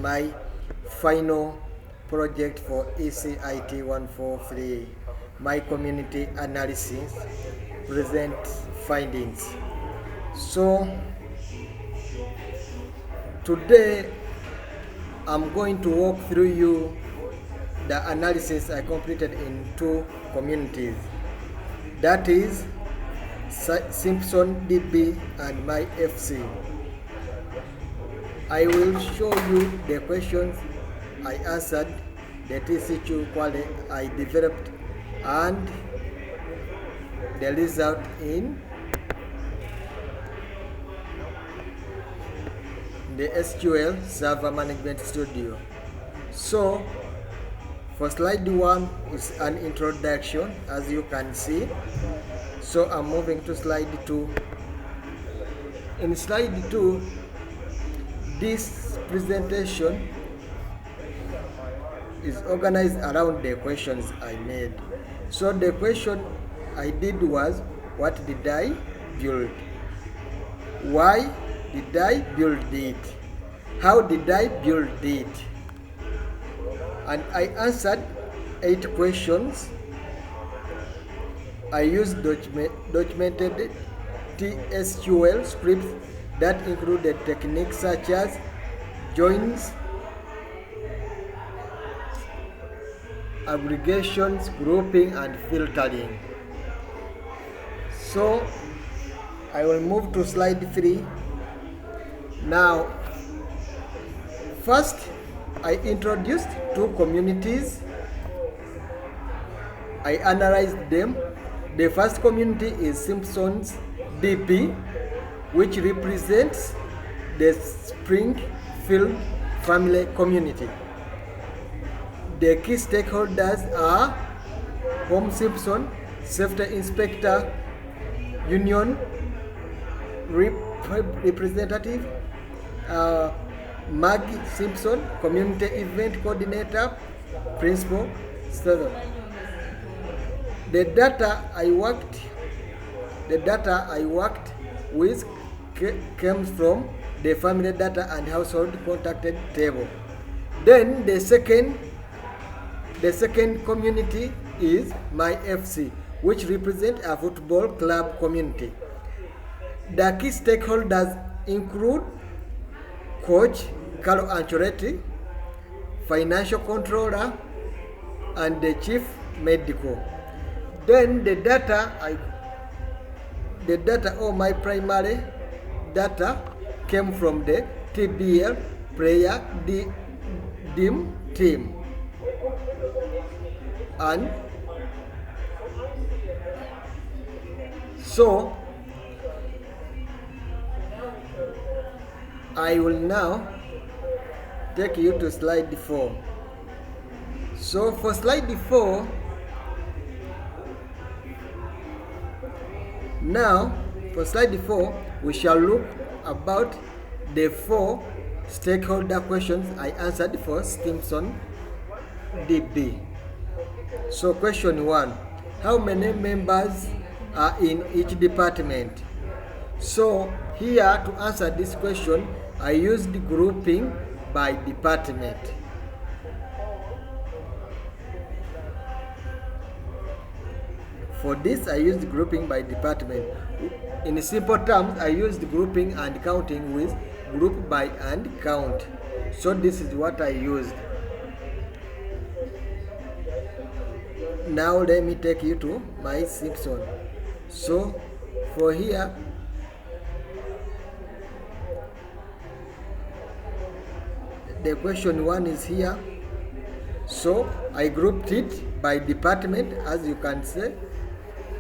My final project for ECIT 143, my community analysis, present findings. So today I'm going to walk through you the analysis I completed in two communities, that is Simpson DB and my FC. I will show you the questions I answered, the TCQ quality I developed, and the result in the SQL Server Management Studio. So, for slide 1 is an introduction, as you can see. So I'm moving to slide 2. In slide 2, this presentation is organized around the questions I made. So the question I did was, what did I build? Why did I build it? How did I build it? And I answered 8 questions. I used documented TSQL scripts that included techniques such as joins, aggregations, grouping, and filtering. So I will move to slide 3. Now, first I introduced two communities. I analyzed them. The first community is Simpson's DB, which represents the Springfield family community. The key stakeholders are Home Simpson, Safety Inspector, Union Representative, Maggie Simpson, Community Event Coordinator, Principal, Student. The data I worked with came from the family data and household contacted table. Then the second community is my FC, which represents a football club community. The key stakeholders include Coach Carlo Ancelotti, Financial Controller, and the Chief Medical. Then the data or my primary data came from the TBL player DIM team. And so I will now take you to slide 4. So for slide 4, we shall look about the 4 stakeholder questions I answered for Simpson DB. So question 1, how many members are in each department? So here, to answer this question, I used grouping by department. For this, I used grouping by department. In simple terms, I used grouping and counting with group by and count. So this is what I used. Now let me take you to my Simpson. So for here, the question 1 is here. So I grouped it by department, as you can see.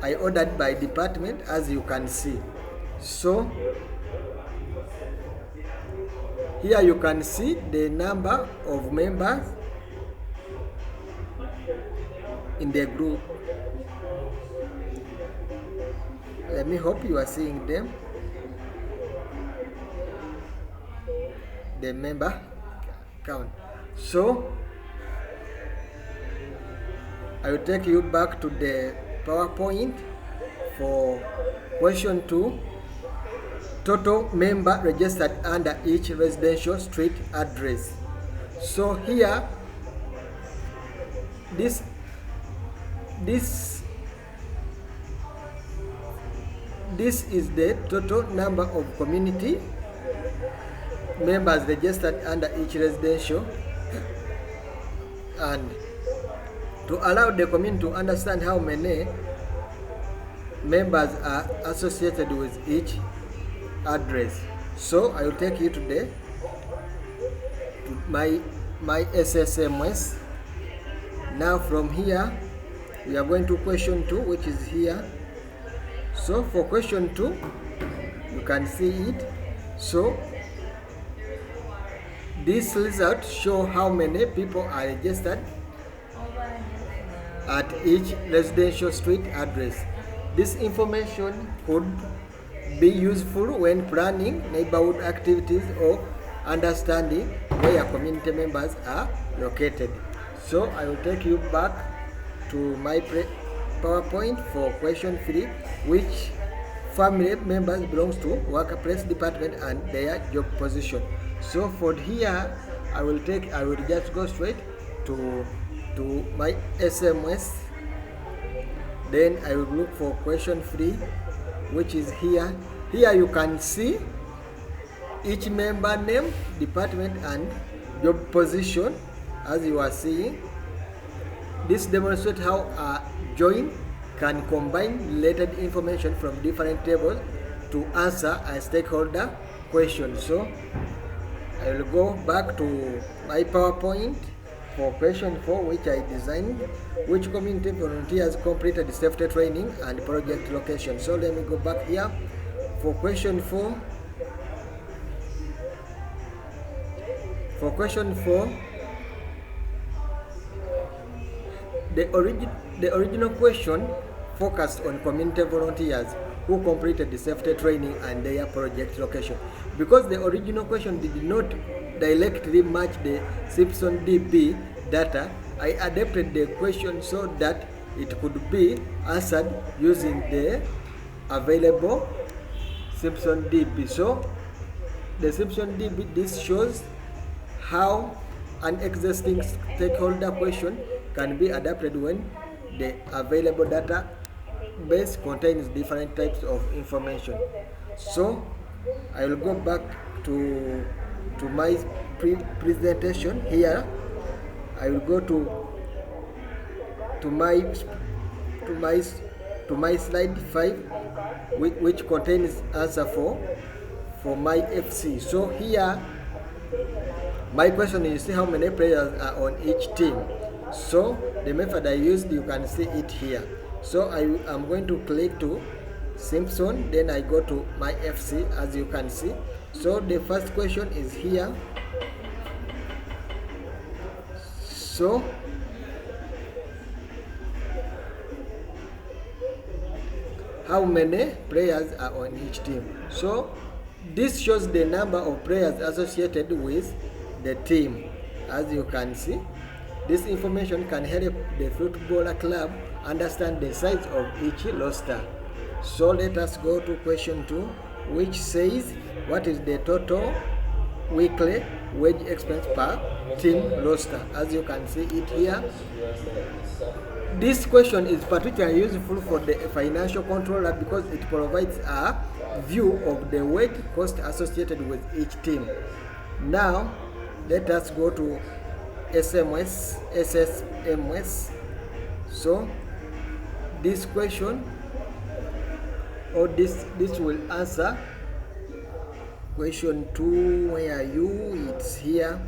I ordered by department, as you can see. So here you can see the number of members in the group. Let me hope you are seeing them. The member count. So I will take you back to the PowerPoint for question 2. Total member registered under each residential street address. So here, this is the total number of community members registered under each residential, and to allow the community to understand how many members are associated with each address. So I will take you to my SSMS. Now from here we are going to question 2, which is here. So for question 2, you can see it. So this result show how many people are registered at each residential street address. This information could be useful when planning neighborhood activities or understanding where community members are located. So I will take you back to my PowerPoint for question 3, which family members belongs to workplace department and their job position. So for here, I will just go straight to my SMS. Then I will look for question 3, which is here. Here you can see each member name, department, and job position, as you are seeing. This demonstrates how a join can combine related information from different tables to answer a stakeholder question. So I will go back to my PowerPoint for question 4, which I designed, which community volunteers completed safety training and project location. So let me go back here for question 4. For question 4, the original question focused on community volunteers who completed the safety training and their project location. Because the original question did not directly match the Simpson DB data, I adapted the question so that it could be answered using the available Simpson DB. So the Simpson DB, this shows how an existing stakeholder question can be adapted when the available data base contains different types of information. So I will go back to my presentation here. I will go to my slide 5, which contains answer for my FC. So here my question is, see how many players are on each team. So the method I used, you can see it here. So I am going to click to Simpson, then I go to my FC, as you can see. So the first question is here. So how many players are on each team? So this shows the number of players associated with the team. As you can see, this information can help the footballer club understand the size of each roster. So let us go to question 2, which says, what is the total weekly wage expense per team roster? As you can see it here. This question is particularly useful for the financial controller because it provides a view of the wage cost associated with each team. Now let us go to SSMS. So this question, or this will answer question 2. Where are you? It's here.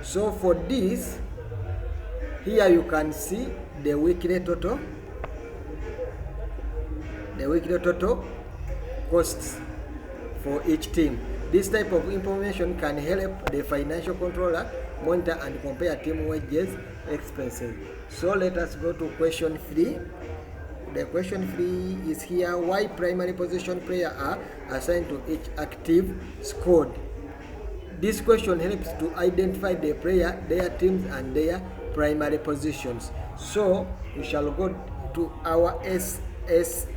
So for this, here you can see the weekly total costs for each team. This type of information can help the financial controller monitor and compare team wages expenses. So let us go to question 3. The question 3 is here. Why primary position players are assigned to each active squad? This question helps to identify the player, their teams, and their primary positions. So we shall go to our SSMS.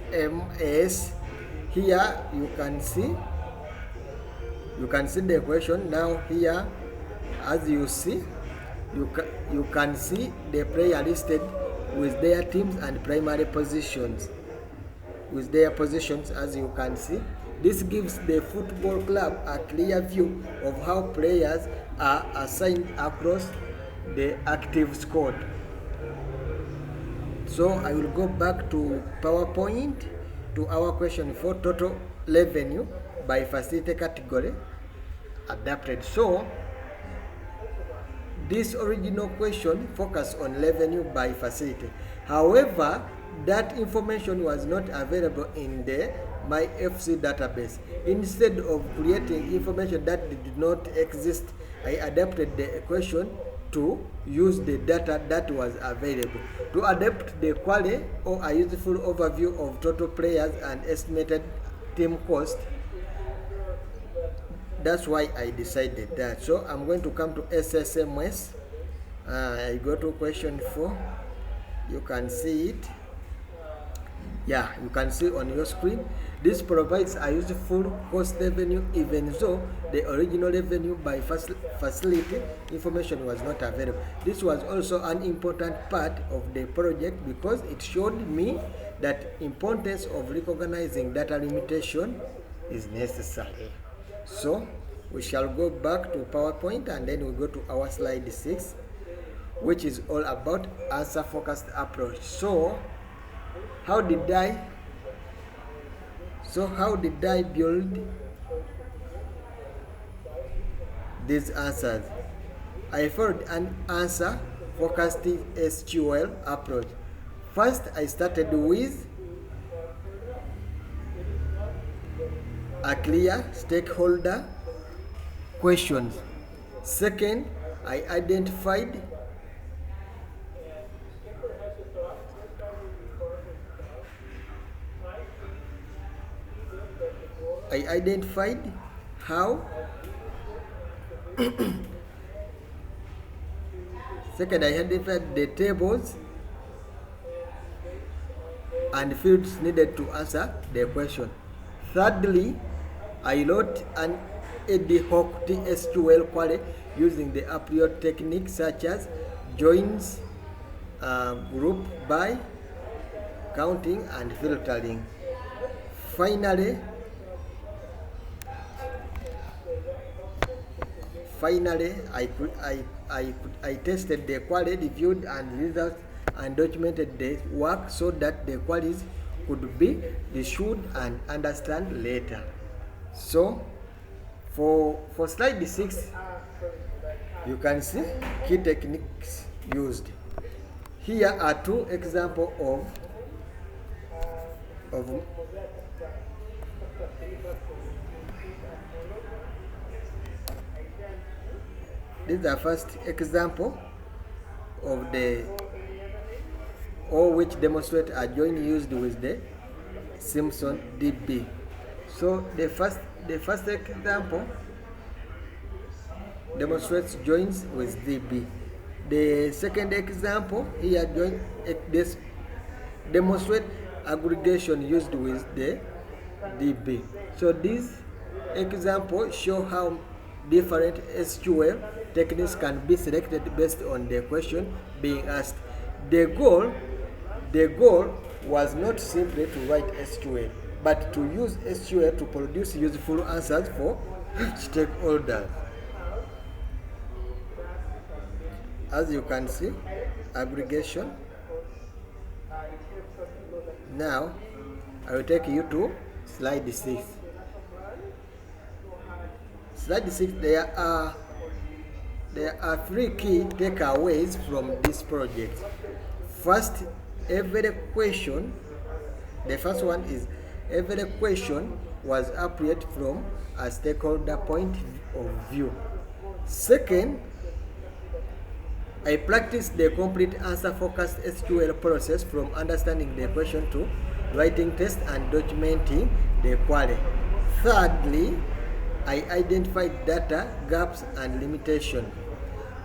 Here you can see the question. Now here, as you see, you can see the player listed with their teams and primary positions. With their positions, as you can see, this gives the football club a clear view of how players are assigned across the active squad. So I will go back to PowerPoint to our question for total revenue by facility category adapted. So this original question focused on revenue by facility. However, that information was not available in the MyFC database. Instead of creating information that did not exist, I adapted the equation to use the data that was available. To adapt the query or a useful overview of total players and estimated team cost, that's why I decided that. So I'm going to come to SSMS. I go to question 4. You can see it. Yeah, you can see on your screen. This provides a useful cost revenue even though the original revenue by facility information was not available. This was also an important part of the project because it showed me that importance of recognizing data limitation is necessary. So we shall go back to PowerPoint and then we go to our slide 6, which is all about answer focused approach. So how did I build these answers? I followed an answer focused SQL approach. First, I started with a clear stakeholder questions. Second, I identified how second, I identified the tables and fields needed to answer the question. Thirdly, I wrote an ad hoc SQL query using the appropriate techniques such as joins, group by, counting, and filtering. Finally, I tested the query, reviewed and results, and documented the work so that the queries could be reviewed and understand later. So for slide 6, you can see key techniques used. Here are 2 examples of this is the first example of the which demonstrate a join used with the Simpson DB. So the first example demonstrates joins with DB. The second example here this demonstrate aggregation used with the DB. So this example show how different SQL techniques can be selected based on the question being asked. The goal was not simply to write SQL, but to use SQL to produce useful answers for stakeholders. As you can see, aggregation. Now, I will take you to slide 6. Slide 6, there are 3 key takeaways from this project. First, the first one is every question was appropriate from a stakeholder point of view. Second, I practiced the complete answer focused SQL process from understanding the question to writing tests and documenting the query. Thirdly, I identified data gaps and limitations.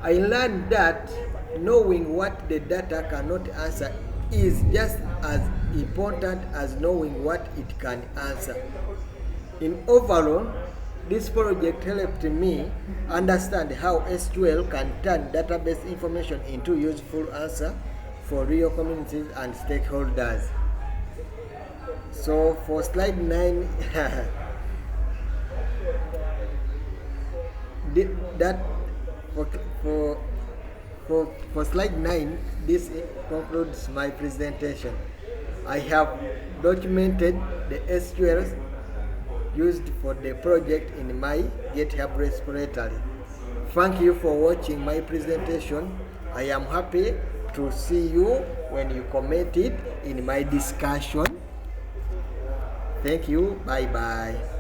I learned that knowing what the data cannot answer is just as important as knowing what it can answer. In overall, This project helped me understand how SQL can turn database information into useful answer for real communities and stakeholders. So for slide 9, that for for slide 9, this concludes my presentation. I have documented the SQLs used for the project in my GitHub repository. Thank you for watching my presentation. I am happy to see you when you comment it in my discussion. Thank you. Bye bye.